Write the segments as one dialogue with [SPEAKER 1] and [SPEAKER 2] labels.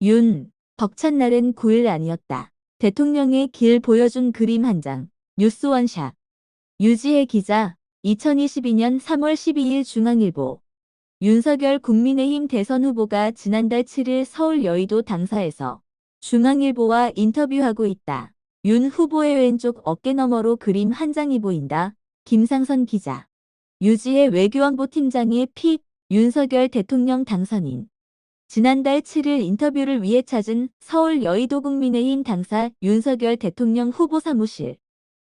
[SPEAKER 1] 윤, 벅찬 날은 9일 아니었다. 대통령의 길 보여준 그림 한 장. 뉴스 원샷. 유지혜 기자. 2022년 3월 12일 중앙일보. 윤석열 국민의힘 대선 후보가 지난달 7일 서울 여의도 당사에서 중앙일보와 인터뷰하고 있다. 윤 후보의 왼쪽 어깨너머로 그림 한 장이 보인다. 김상선 기자. 유지혜 외교안보 팀장의 픽. 윤석열 대통령 당선인. 지난달 7일 인터뷰를 위해 찾은 서울 여의도 국민의힘 당사 윤석열 대통령 후보 사무실.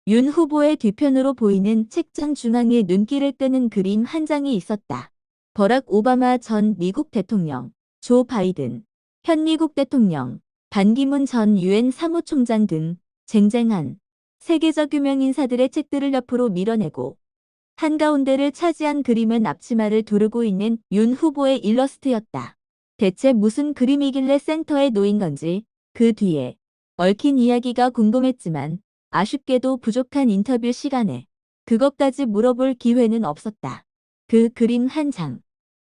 [SPEAKER 1] 윤 후보의 뒤편으로 보이는 책장 중앙에 눈길을 끄는 그림 한 장이 있었다. 버락 오바마 전 미국 대통령, 조 바이든, 현 미국 대통령, 반기문 전 유엔 사무총장 등 쟁쟁한 세계적 유명 인사들의 책들을 옆으로 밀어내고 한가운데를 차지한 그림은 앞치마를 두르고 있는 윤 후보의 일러스트였다. 대체 무슨 그림이길래 센터에 놓인 건지 그 뒤에 얽힌 이야기가 궁금했지만 아쉽게도 부족한 인터뷰 시간에 그것까지 물어볼 기회는 없었다. 그 그림 한 장.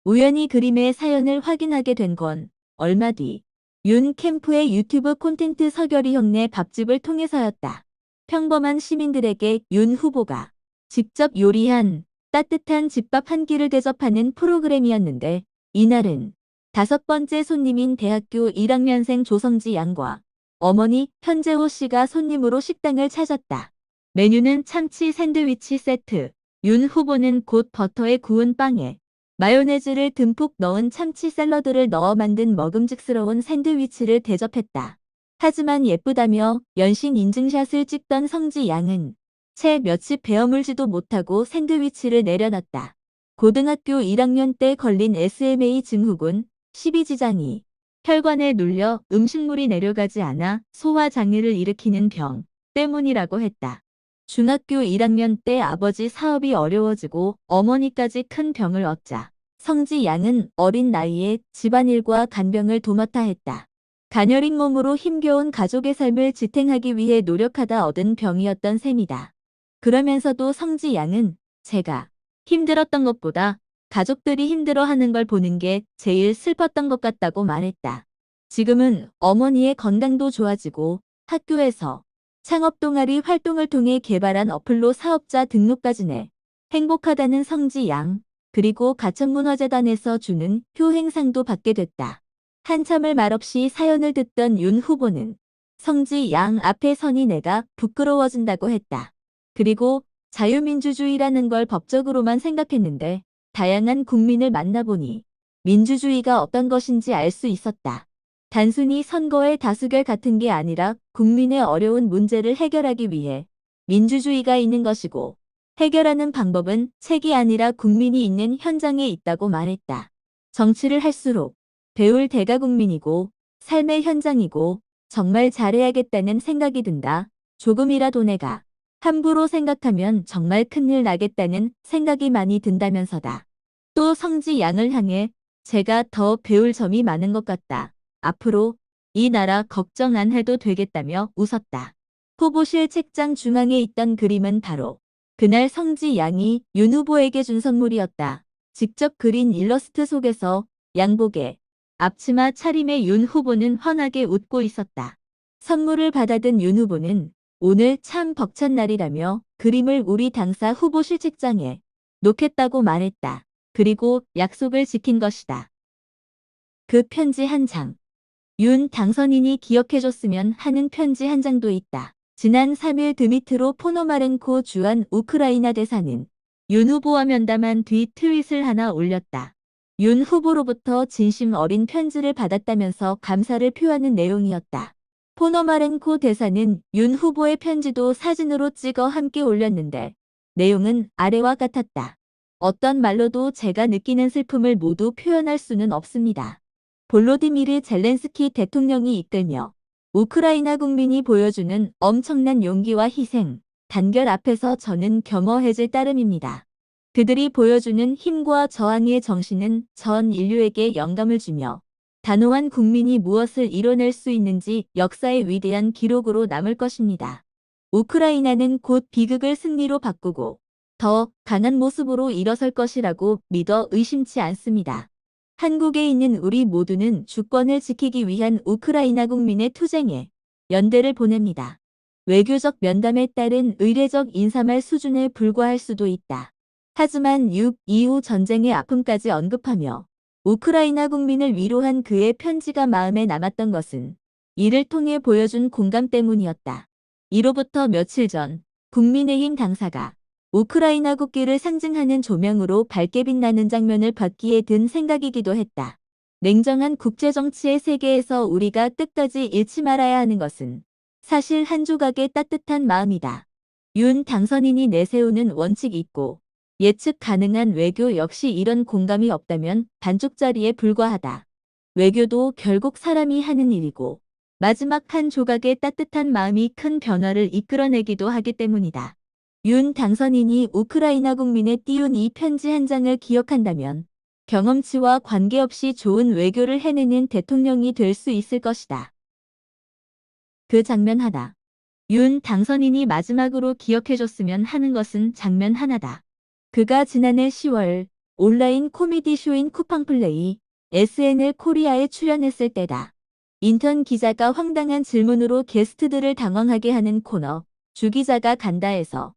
[SPEAKER 1] 우연히 그림의 사연을 확인하게 된 건 얼마 뒤 윤 캠프의 유튜브 콘텐츠 서결이 형네 밥집을 통해서였다. 평범한 시민들에게 윤 후보가 직접 요리한 따뜻한 집밥 한 끼를 대접하는 프로그램이었는데 이날은 5번째 손님인 대학교 1학년생 조성지 양과 어머니 현재호 씨가 손님으로 식당을 찾았다. 메뉴는 참치 샌드위치 세트. 윤 후보는 곧 버터에 구운 빵에 마요네즈를 듬뿍 넣은 참치 샐러드를 넣어 만든 먹음직스러운 샌드위치를 대접했다. 하지만 예쁘다며 연신 인증샷을 찍던 성지 양은 채 며칠 베어물지도 못하고 샌드위치를 내려놨다. 고등학교 1학년 때 걸린 SMA 증후군 12지장이 혈관에 눌려 음식물이 내려가지 않아 소화장애를 일으키는 병 때문이라고 했다. 중학교 1학년 때 아버지 사업이 어려워지고 어머니까지 큰 병을 얻자 성지 양은 어린 나이에 집안일과 간병을 도맡아 했다. 가녀린 몸으로 힘겨운 가족의 삶을 지탱하기 위해 노력하다 얻은 병이었던 셈이다. 그러면서도 성지 양은 제가 힘들었던 것보다 가족들이 힘들어하는 걸 보는 게 제일 슬펐던 것 같다고 말했다. 지금은 어머니의 건강도 좋아지고 학교에서 창업 동아리 활동을 통해 개발한 어플로 사업자 등록까지 내 행복하다는 성지 양, 그리고 가천문화재단에서 주는 효행상도 받게 됐다. 한참을 말없이 사연을 듣던 윤 후보는 성지 양 앞에 서니 내가 부끄러워진다고 했다. 그리고 자유민주주의라는 걸 법적으로만 생각했는데 다양한 국민을 만나보니 민주주의가 어떤 것인지 알 수 있었다. 단순히 선거의 다수결 같은 게 아니라 국민의 어려운 문제를 해결하기 위해 민주주의가 있는 것이고 해결하는 방법은 책이 아니라 국민이 있는 현장에 있다고 말했다. 정치를 할수록 배울 대가국민이고 삶의 현장이고 정말 잘해야겠다는 생각이 든다. 조금이라도 내가 함부로 생각하면 정말 큰일 나겠다는 생각이 많이 든다면서다. 또 성지 양을 향해 제가 더 배울 점이 많은 것 같다. 앞으로 이 나라 걱정 안 해도 되겠다며 웃었다. 후보실 책장 중앙에 있던 그림은 바로 그날 성지 양이 윤 후보에게 준 선물이었다. 직접 그린 일러스트 속에서 양복에 앞치마 차림의 윤 후보는 환하게 웃고 있었다. 선물을 받아든 윤 후보는 오늘 참 벅찬 날이라며 그림을 우리 당사 후보실 책장에 놓겠다고 말했다. 그리고 약속을 지킨 것이다. 그 편지 한 장. 윤 당선인이 기억해줬으면 하는 편지 한 장도 있다. 지난 3일 드미트로 포노마렌코 주한 우크라이나 대사는 윤 후보와 면담한 뒤 트윗을 하나 올렸다. 윤 후보로부터 진심 어린 편지를 받았다면서 감사를 표하는 내용이었다. 포노마렌코 대사는 윤 후보의 편지도 사진으로 찍어 함께 올렸는데 내용은 아래와 같았다. 어떤 말로도 제가 느끼는 슬픔을 모두 표현할 수는 없습니다. 볼로디미르 젤렌스키 대통령이 이끌며 우크라이나 국민이 보여주는 엄청난 용기와 희생, 단결 앞에서 저는 겸허해질 따름입니다. 그들이 보여주는 힘과 저항의 정신은 전 인류에게 영감을 주며 단호한 국민이 무엇을 이뤄낼 수 있는지 역사의 위대한 기록으로 남을 것입니다. 우크라이나는 곧 비극을 승리로 바꾸고 더 강한 모습으로 일어설 것이라고 믿어 의심치 않습니다. 한국에 있는 우리 모두는 주권을 지키기 위한 우크라이나 국민의 투쟁에 연대를 보냅니다. 외교적 면담에 따른 의례적 인사말 수준에 불과할 수도 있다. 하지만 6.25 전쟁의 아픔까지 언급하며 우크라이나 국민을 위로한 그의 편지가 마음에 남았던 것은 이를 통해 보여준 공감 때문이었다. 이로부터 며칠 전 국민의힘 당사가 우크라이나 국기를 상징하는 조명으로 밝게 빛나는 장면을 봤기에 든 생각이기도 했다. 냉정한 국제정치의 세계에서 우리가 끝까지 잃지 말아야 하는 것은 사실 한 조각의 따뜻한 마음이다. 윤 당선인이 내세우는 원칙이 있고 예측 가능한 외교 역시 이런 공감이 없다면 반쪽짜리에 불과하다. 외교도 결국 사람이 하는 일이고 마지막 한 조각의 따뜻한 마음이 큰 변화를 이끌어내기도 하기 때문이다. 윤 당선인이 우크라이나 국민에 띄운 이 편지 한 장을 기억한다면 경험치와 관계없이 좋은 외교를 해내는 대통령이 될 수 있을 것이다. 그 장면 하나. 윤 당선인이 마지막으로 기억해줬으면 하는 것은 장면 하나다. 그가 지난해 10월 온라인 코미디 쇼인 쿠팡플레이 SNL 코리아에 출연했을 때다. 인턴 기자가 황당한 질문으로 게스트들을 당황하게 하는 코너 주 기자가 간다에서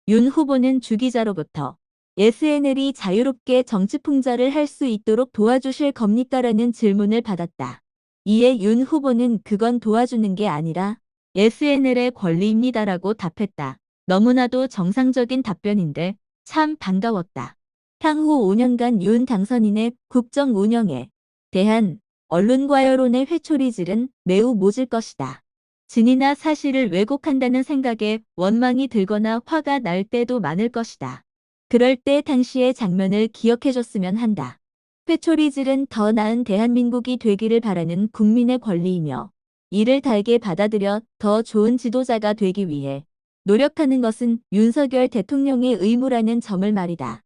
[SPEAKER 1] 윤 후보는 주 기자로부터 SNL이 자유롭게 정치 풍자를 할 수 있도록 도와주실 겁니까라는 질문을 받았다. 이에 윤 후보는 그건 도와주는 게 아니라 SNL의 권리입니다라고 답했다. 너무나도 정상적인 답변인데 참 반가웠다. 향후 5년간 윤 당선인의 국정 운영에 대한 언론과 여론의 회초리질은 매우 모질 것이다. 진위나 사실을 왜곡한다는 생각에 원망이 들거나 화가 날 때도 많을 것이다. 그럴 때 당시의 장면을 기억해줬으면 한다. 회초리질은 더 나은 대한민국이 되기를 바라는 국민의 권리이며 이를 달게 받아들여 더 좋은 지도자가 되기 위해 노력하는 것은 윤석열 대통령의 의무라는 점을 말이다.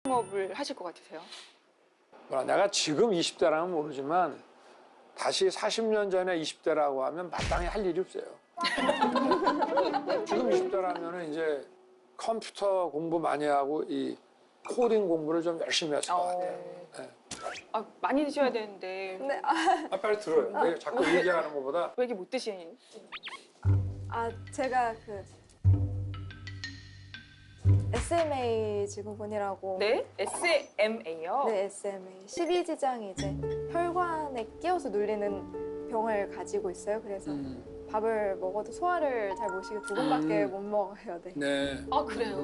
[SPEAKER 2] 업을 하실 것 같으세요?
[SPEAKER 3] 내가 지금 20대라면 모르지만 다시 40년 전에 20대라고 하면 마땅히 할 일이 없어요. 지금 20대라면 이제 컴퓨터 공부 많이 하고 이 코딩 공부를 좀 열심히 했을 것 같아요. 네.
[SPEAKER 2] 아, 많이 드셔야 되는데
[SPEAKER 4] 네,
[SPEAKER 3] 빨리 들어요. 왜 자꾸 얘기하는 것보다.
[SPEAKER 2] 왜 이렇게 못 드시니?
[SPEAKER 4] 제가 그 SMA 증후군이라고.
[SPEAKER 2] 네? SMA요?
[SPEAKER 4] 네, SMA. 12지장이 이제 혈관에 끼어서 눌리는 병을 가지고 있어요. 그래서 밥을 먹어도 소화를 잘 못 시키고 2번밖에 못 먹어요. 네.
[SPEAKER 3] 네.
[SPEAKER 2] 아, 그래요?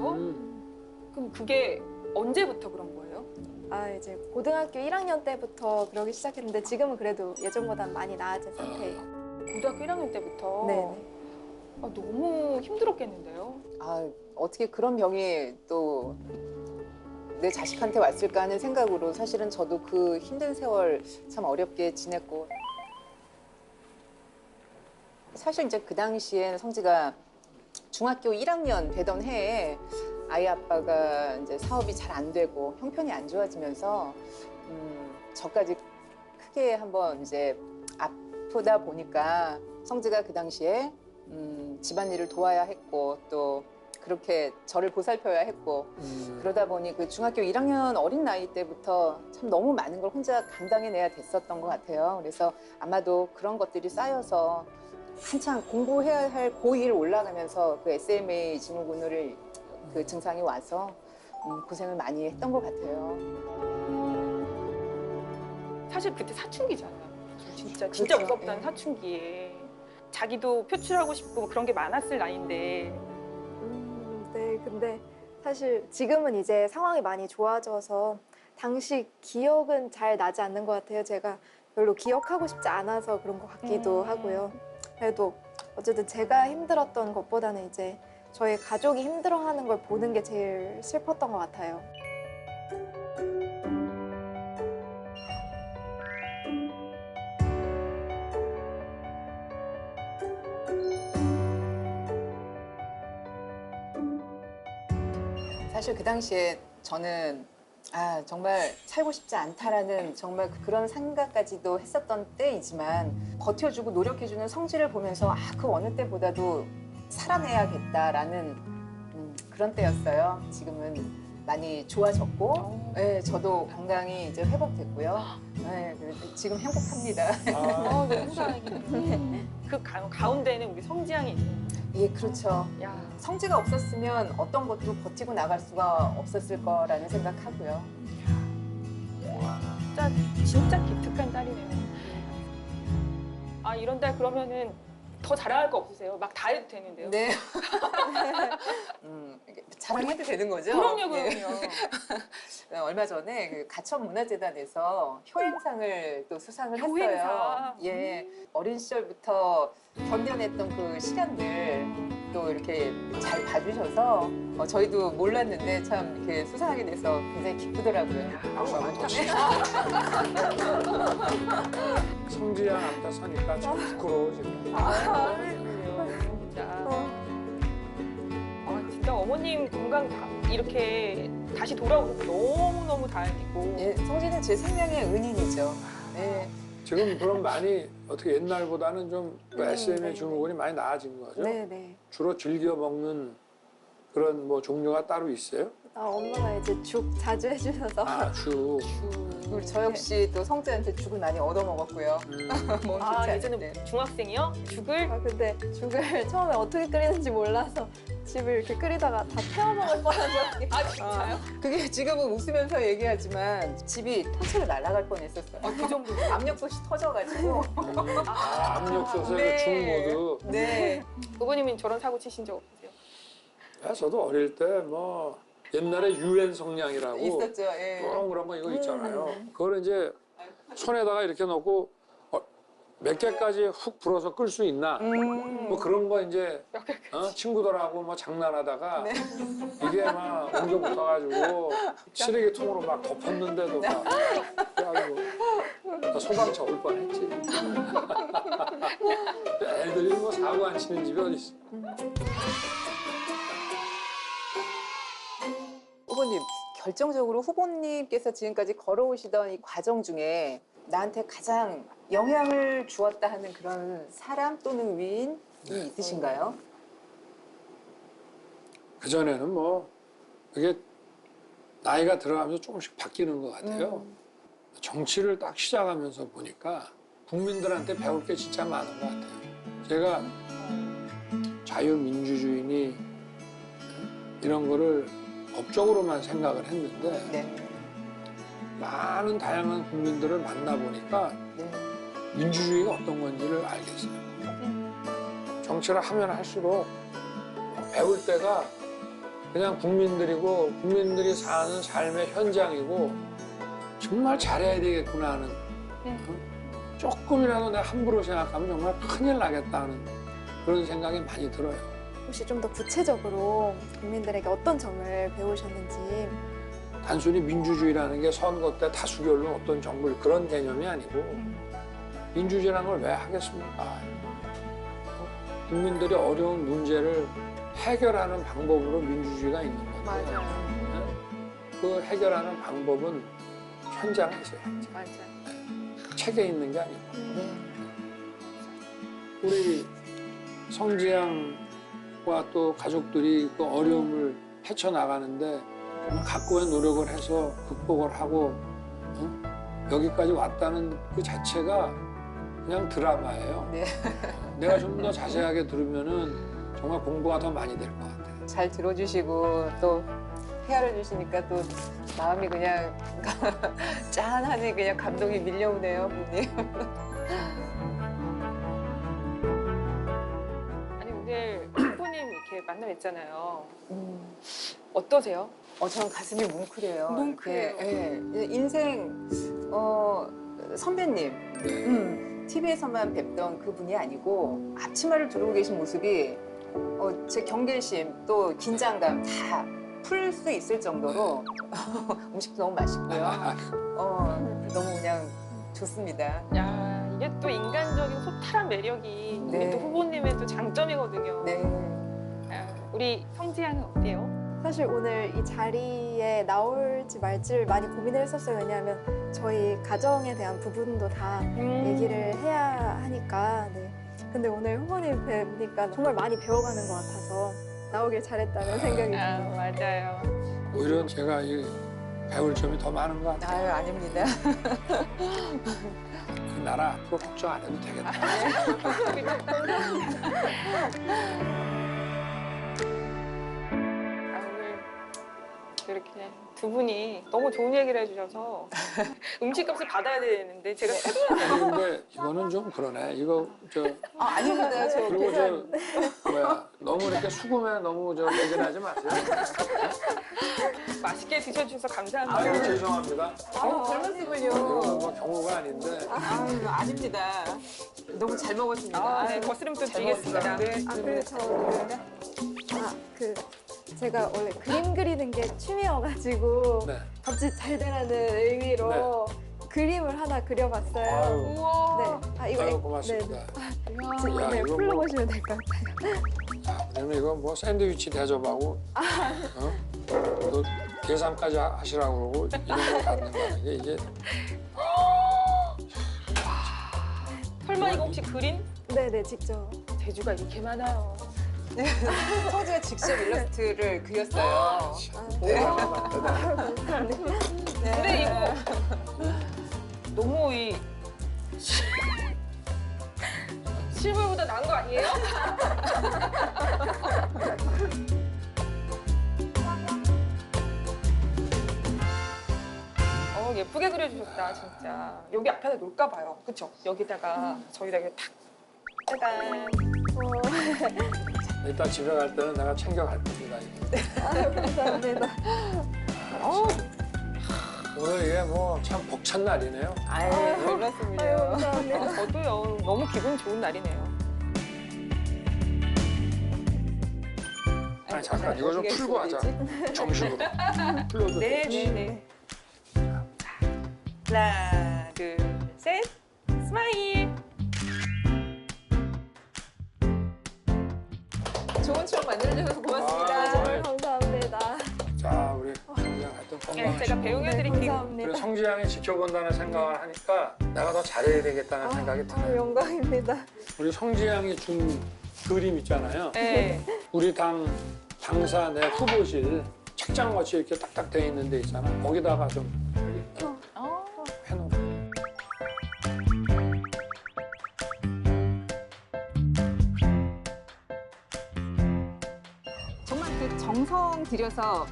[SPEAKER 2] 그럼 그게 언제부터 그런 거예요?
[SPEAKER 4] 이제 고등학교 1학년 때부터 그러기 시작했는데 지금은 그래도 예전보단 많이 나아진 상태예요.
[SPEAKER 2] 고등학교 1학년 때부터?
[SPEAKER 4] 네네.
[SPEAKER 2] 아, 너무 힘들었겠는데요?
[SPEAKER 5] 아, 어떻게 그런 병이 또 내 자식한테 왔을까 하는 생각으로 사실은 저도 그 힘든 세월 참 어렵게 지냈고 사실 이제 그 당시엔 성지가 중학교 1학년 되던 해에 아이 아빠가 이제 사업이 잘 안 되고 형편이 안 좋아지면서 저까지 크게 한번 이제 아프다 보니까 성지가 그 당시에 집안일을 도와야 했고 또 그렇게 저를 보살펴야 했고 그러다 보니 그 중학교 1학년 어린 나이 때부터 참 너무 많은 걸 혼자 감당해내야 됐었던 것 같아요. 그래서 아마도 그런 것들이 쌓여서 한창 공부해야 할 고2를 올라가면서 그 SMA 증후군을 그 증상이 와서 고생을 많이 했던 것 같아요.
[SPEAKER 2] 사실 그때 사춘기잖아요. 진짜
[SPEAKER 5] 그렇죠.
[SPEAKER 2] 무섭다는
[SPEAKER 5] 예.
[SPEAKER 2] 사춘기에 자기도 표출하고 싶고 뭐 그런 게 많았을 나이인데
[SPEAKER 4] 네, 근데 사실 지금은 이제 상황이 많이 좋아져서 당시 기억은 잘 나지 않는 것 같아요. 제가 별로 기억하고 싶지 않아서 그런 것 같기도 하고요. 그래도 어쨌든 제가 힘들었던 것보다는 이제 저희 가족이 힘들어하는 걸 보는 게 제일 슬펐던 것 같아요.
[SPEAKER 5] 사실 그 당시에 저는 정말 살고 싶지 않다라는 정말 그런 생각까지도 했었던 때이지만 버텨주고 노력해주는 성질을 보면서 그 어느 때보다도 살아내야겠다라는 그런 때였어요. 지금은 많이 좋아졌고 네, 저도 건강이 이제 회복됐고요. 네, 지금 행복합니다.
[SPEAKER 3] 아,
[SPEAKER 2] 너무 다행이네. 그 가운데는 우리 성지양이 있는
[SPEAKER 5] 예, 그렇죠.
[SPEAKER 2] 야,
[SPEAKER 5] 성지가 없었으면 어떤 것도 버티고 나갈 수가 없었을 거라는 생각하고요.
[SPEAKER 2] 진짜 기특한 딸이네요. 아, 이런 딸 그러면은 더 자랑할 거 없으세요? 막 다 해도 되는데요?
[SPEAKER 5] 네. 자랑해도 되는 거죠?
[SPEAKER 2] 그럼요,
[SPEAKER 5] 예.
[SPEAKER 2] 그럼요.
[SPEAKER 5] 얼마 전에 그 가천문화재단에서 효행상을 또 수상을
[SPEAKER 2] 효행상.
[SPEAKER 5] 했어요. 예, 어린 시절부터 견뎌냈던 그 시간들 또 이렇게 잘 봐주셔서 저희도 몰랐는데 참 이렇게 수상하게 돼서 굉장히 기쁘더라고요.
[SPEAKER 3] 박수 한번 더 치죠. 성지양 앞에 서니까 참 부끄러워 지금.
[SPEAKER 2] 진짜 어머님 건강 이렇게 다시 돌아오셔서 너무너무 다행이고.
[SPEAKER 5] 예, 성진은 제 생명의 은인이죠. 네.
[SPEAKER 3] 지금 그럼 많이 어떻게 옛날보다는 좀 SMA
[SPEAKER 4] 네.
[SPEAKER 3] 증후군이 많이 나아진 거죠?
[SPEAKER 4] 네네.
[SPEAKER 3] 주로 즐겨 먹는 그런 뭐 종류가 따로 있어요?
[SPEAKER 4] 엄마가 이제 죽 자주 해주셔서.
[SPEAKER 3] 주.
[SPEAKER 5] 그리고 저 역시 또 성재한테 죽을 많이 얻어먹었고요. 몸 좋지 않을
[SPEAKER 2] 예전에
[SPEAKER 5] 때.
[SPEAKER 2] 중학생이요? 죽을?
[SPEAKER 4] 근데 죽을 처음에 어떻게 끓이는지 몰라서 집을 이렇게 끓이다가 다 태워먹을 뻔한 적이.
[SPEAKER 2] 진짜요?
[SPEAKER 5] 그게 지금은 웃으면서 얘기하지만 집이 통째로 날아갈 뻔했었어요.
[SPEAKER 2] 그 정도.
[SPEAKER 5] 압력솥이 터져가지고.
[SPEAKER 3] 압력솥에
[SPEAKER 5] 네.
[SPEAKER 3] 중 모드.
[SPEAKER 5] 네.
[SPEAKER 2] 부모님은 저런 사고 치신 적 없으세요?
[SPEAKER 3] 야, 저도 어릴 때 뭐 옛날에 유엔 성냥이라고
[SPEAKER 5] 있었죠. 예.
[SPEAKER 3] 동그란 거 이거 있잖아요. 그걸 이제 손에다가 이렇게 놓고 몇 개까지 훅 불어서 끌 수 있나? 뭐 그런 거 이제 친구들하고 뭐 장난하다가
[SPEAKER 5] 네.
[SPEAKER 3] 이게 막 옮겨 붙어가지고 쓰레기통으로 막 덮었는데도 막 그래가지고 나 소방차 올 뻔했지. 애들이 뭐 사고 안 치는 집이 어디 있어?
[SPEAKER 5] 후보님, 결정적으로 후보님께서 지금까지 걸어오시던 이 과정 중에 나한테 가장 영향을 주었다 하는 그런 사람 또는 위인이 있으신가요?
[SPEAKER 3] 그전에는 뭐 그게 나이가 들어가면서 조금씩 바뀌는 것 같아요. 정치를 딱 시작하면서 보니까 국민들한테 배울 게 진짜 많은 것 같아요. 제가 자유민주주의니 이런 거를 법적으로만 생각을 했는데
[SPEAKER 5] 네.
[SPEAKER 3] 많은 다양한 국민들을 만나보니까
[SPEAKER 5] 네.
[SPEAKER 3] 민주주의가 어떤 건지를 알겠어요. 정치를 하면 할수록 배울 때가 그냥 국민들이고 국민들이 사는 삶의 현장이고 정말 잘해야 되겠구나 하는 조금이라도 내가 함부로 생각하면 정말 큰일 나겠다 하는 그런 생각이 많이 들어요.
[SPEAKER 4] 혹시 좀 더 구체적으로 국민들에게 어떤 점을 배우셨는지.
[SPEAKER 3] 단순히 민주주의라는 게 선거 때 다수결로 어떤 정부를 그런 개념이 아니고 민주주의라는 걸 왜 하겠습니까? 국민들이 어려운 문제를 해결하는 방법으로 민주주의가 있는 건데
[SPEAKER 2] 맞아요.
[SPEAKER 3] 그 해결하는 방법은 현장에 있어요.
[SPEAKER 2] 맞아요.
[SPEAKER 3] 책에 있는 게 아니고
[SPEAKER 5] 네.
[SPEAKER 3] 우리 성지양과 또 가족들이 그 어려움을 헤쳐나가는데 정말 각고의 노력을 해서 극복을 하고 여기까지 왔다는 그 자체가 그냥 드라마예요.
[SPEAKER 5] 네.
[SPEAKER 3] 내가 좀 더 자세하게 들으면은 정말 공부가 더 많이 될 것 같아요.
[SPEAKER 5] 잘 들어주시고 또 헤아려 주시니까 또 마음이 그냥 짠하니 그냥 감동이 밀려오네요, 부모님.
[SPEAKER 2] 아니 오늘 후보님 이렇게 만나뵀잖아요. 어떠세요?
[SPEAKER 5] 저는 가슴이 뭉클해요.
[SPEAKER 2] 뭉클해요.
[SPEAKER 5] 이렇게, 예. 인생 선배님, TV에서만 뵙던 그분이 아니고 앞치마를 두르고 계신 모습이 제 경계심 또 긴장감 다 풀 수 있을 정도로 음식도 너무 맛있고요. 너무 그냥 좋습니다.
[SPEAKER 2] 야 이게 또 인간적인 소탈한 매력이
[SPEAKER 5] 네.
[SPEAKER 2] 우리 또 후보님의 또 장점이거든요.
[SPEAKER 5] 네.
[SPEAKER 2] 우리 성지양은 어때요?
[SPEAKER 4] 사실 오늘 이 자리에 나올지 말지를 많이 고민을 했었어요. 왜냐하면 저희 가정에 대한 부분도 다 얘기를 해야 하니까. 네. 근데 오늘 후보님 뵈니까 정말 많이 배워가는 것 같아서 나오길 잘했다는 생각이 듭니다.
[SPEAKER 2] 맞아요.
[SPEAKER 3] 오히려 제가 이 배울 점이 더 많은 것 같아요.
[SPEAKER 5] 아유, 아닙니다.
[SPEAKER 3] 그 나라 앞으로 걱정 안 해도 되겠다.
[SPEAKER 2] 오늘 이렇게 두 분이 너무 좋은 얘기를 해주셔서 음식값을 받아야 되는데 제가
[SPEAKER 3] 아니, 근데 이거는 좀 그러네. 이거
[SPEAKER 5] 아닙니다. 저
[SPEAKER 3] 그리고 뭐야 너무 이렇게 수금에 너무 매진하지 마세요.
[SPEAKER 2] 맛있게 드셔주셔서 감사합니다.
[SPEAKER 3] 아유 죄송합니다.
[SPEAKER 5] 별 말씀을요.
[SPEAKER 3] 이거는 뭐 경우가 아닌데.
[SPEAKER 5] 아유, 아닙니다. 너무 잘 먹었습니다.
[SPEAKER 2] 네, 거스름 또
[SPEAKER 5] 잘
[SPEAKER 2] 드리겠습니다.
[SPEAKER 5] 먹었습니다. 네.
[SPEAKER 4] 그리고 저 오늘 제가 원래 그림 그리는 게 취미여가지고
[SPEAKER 3] 네.
[SPEAKER 4] 갑자기 잘 되라는 의미로 그림을 하나 그려봤어요.
[SPEAKER 3] 아유,
[SPEAKER 2] 우와.
[SPEAKER 4] 네. 이거
[SPEAKER 3] 아유 고맙습니다.
[SPEAKER 4] 네,
[SPEAKER 3] 야, 이거
[SPEAKER 4] 풀러보시면 될 것 같아요.
[SPEAKER 3] 야, 그러면 이거 뭐 샌드위치 대접하고 또 계산까지 하시라고 그러고 이런 거 받는 거야. 이게
[SPEAKER 2] 설마 이거 혹시 그린?
[SPEAKER 4] 네네, 직접.
[SPEAKER 2] 재주가 이렇게 많아요.
[SPEAKER 5] 성지가 직접 일러스트를 그렸어요.
[SPEAKER 4] 아,
[SPEAKER 5] 네.
[SPEAKER 4] 감사합니다.
[SPEAKER 2] 근데 이거 너무 실물보다 나은 거 아니에요? 예쁘게 그려주셨다 진짜. 여기 앞에다 놓을까 봐요. 그쵸? 여기다가 저기다가 탁 짜잔.
[SPEAKER 3] 이따 집에 갈 때는 내가 챙겨갈 겁니다.
[SPEAKER 4] 감사합니다.
[SPEAKER 3] 오늘 이게 뭐 참 벅찬 날이네요.
[SPEAKER 5] 아유, 별
[SPEAKER 4] 아유,
[SPEAKER 5] 말씀을요.
[SPEAKER 4] 감사합니다.
[SPEAKER 2] 저도요. 너무 기분 좋은 날이네요.
[SPEAKER 3] 아니 잠깐 이거 좀
[SPEAKER 5] 어떻게
[SPEAKER 3] 풀고 하자.
[SPEAKER 5] 해야
[SPEAKER 3] 정식으로. 풀어도 돼.
[SPEAKER 2] 네네네. 하나, 둘, 셋. 스마일.
[SPEAKER 5] 좋은 추억 만들어주셔서 고맙습니다.
[SPEAKER 3] 아,
[SPEAKER 4] 정말 감사합니다.
[SPEAKER 3] 자 우리 성지양 하여튼
[SPEAKER 2] 제가
[SPEAKER 3] 건강하시고.
[SPEAKER 2] 배웅해드릴게요.
[SPEAKER 4] 감사합니다.
[SPEAKER 3] 그리고 성지양이 지켜본다는 생각을 하니까 내가 더 잘해야 되겠다는 생각이 들어요.
[SPEAKER 4] 영광입니다.
[SPEAKER 3] 우리 성지양이 준 그림 있잖아요.
[SPEAKER 2] 네.
[SPEAKER 3] 우리 당 당사 내 후보실 책장같이 이렇게 딱딱 돼 있는 데 있잖아. 거기다가 좀 해놓으라.
[SPEAKER 5] 정말 그 정성 들여서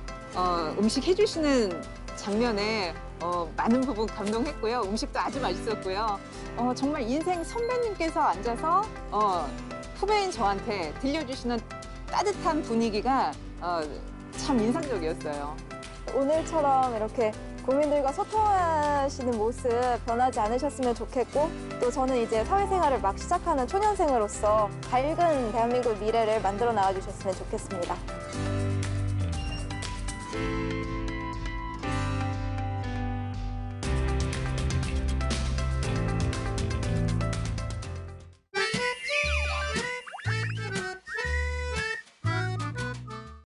[SPEAKER 5] 음식 해주시는 장면에 많은 부분 감동했고요. 음식도 아주 맛있었고요. 정말 인생 선배님께서 앉아서 후배인 저한테 들려주시는 따뜻한 분위기가 참 인상적이었어요.
[SPEAKER 4] 오늘처럼 이렇게 국민들과 소통하시는 모습 변하지 않으셨으면 좋겠고 또 저는 이제 사회생활을 막 시작하는 초년생으로서 밝은 대한민국 미래를 만들어 나와 주셨으면 좋겠습니다.